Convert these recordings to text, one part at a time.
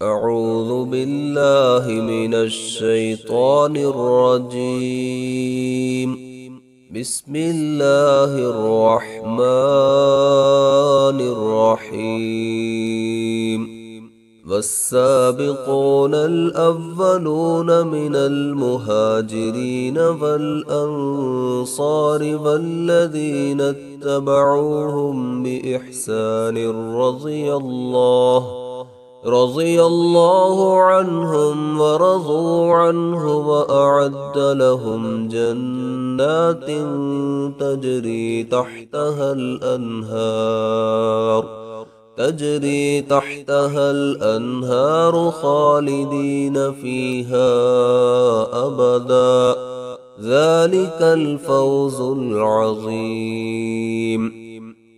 أعوذ بالله من الشيطان الرجيم. بسم الله الرحمن الرحيم. والسابقون الأولون من المهاجرين والأنصار والذين اتبعوهم بإحسان رضي الله عنهم ورضوا عنه وأعد لهم جنات تجري تحتها الأنهار خالدين فيها أبدا. ذلك الفوز العظيم.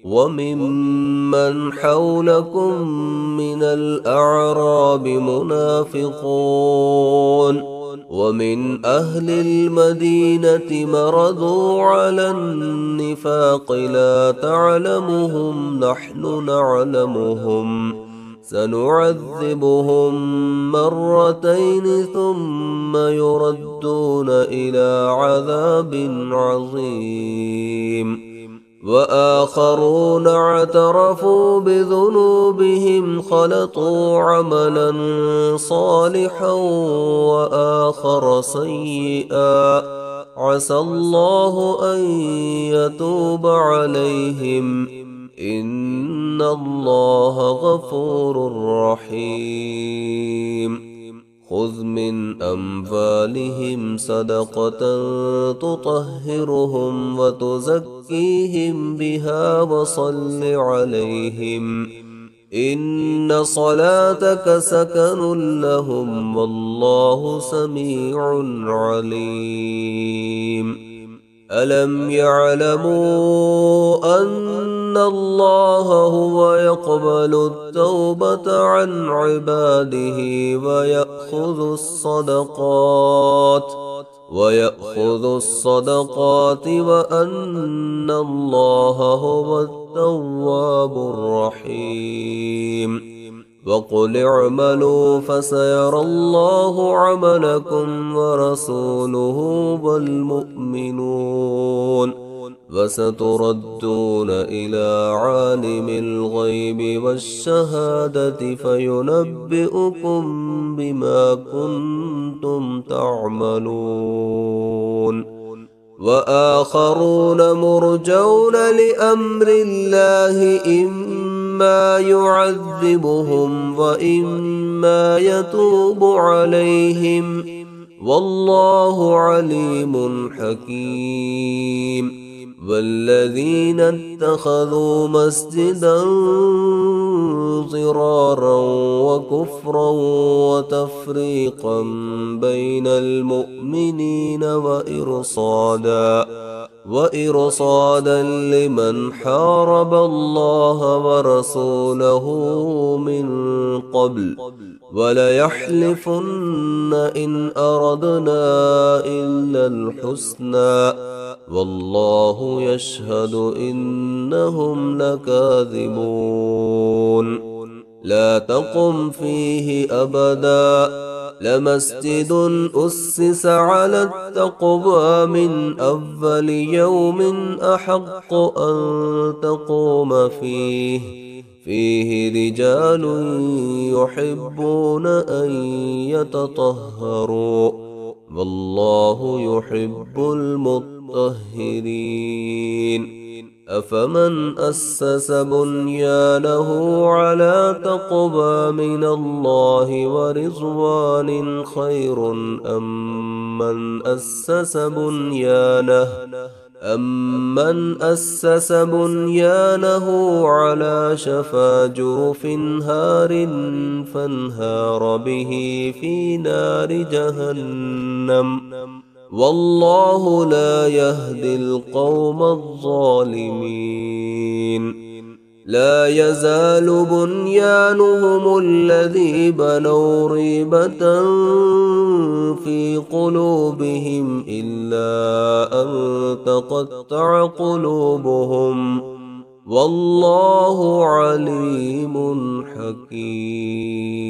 وممن حولكم من الأعراب منافقون ومن أهل المدينة مردوا على النفاق لا تعلمهم نحن نعلمهم سنعذبهم مرتين ثم يردون إلى عذاب عظيم. وآخرون اعترفوا بذنوبهم خلطوا عملا صالحا وآخر سيئا عسى الله أن يتوب عليهم إن الله غفور رحيم. خذ من أموالهم صدقة تطهرهم وتزكيهم بها وصل عليهم إن صلاتك سكن لهم والله سميع عليم. ألم يعلموا أن الله هو يقبل التوبة عن عباده ويأخذ الصدقات وأن الله هو التواب الرحيم. وقل اعملوا فسيرى الله عملكم ورسوله والمؤمنون وستردون إلى عالم الغيب والشهادة فينبئكم بما كنتم تعملون. وآخرون مرجون لأمر الله إما يعذبهم وإما يتوب عليهم والله عليم حكيم. والذين اتخذوا مسجدا ضرارا وكفرا وتفريقا بين المؤمنين وإرصادا لمن حارب الله ورسوله من قبل وليحلفن إن أردنا إلا الحسنى والله يشهد إنهم لكاذبون. لا تقم فيه أبدا لمسجد أسس على التقوى من أول يوم أحق أن تقوم فيه رجال يحبون أن يتطهروا والله يحب المطهرين. أفمن أسس بنيانه على تقوى من الله ورضوان خير أمن أسس بنيانه على شفا جرف هار فانهار به في نار جهنم والله لا يهدي القوم الظالمين. لا يزال بنيانهم الذي بنوا ريبة في قلوبهم إلا أن تقطع قلوبهم والله عليم حكيم.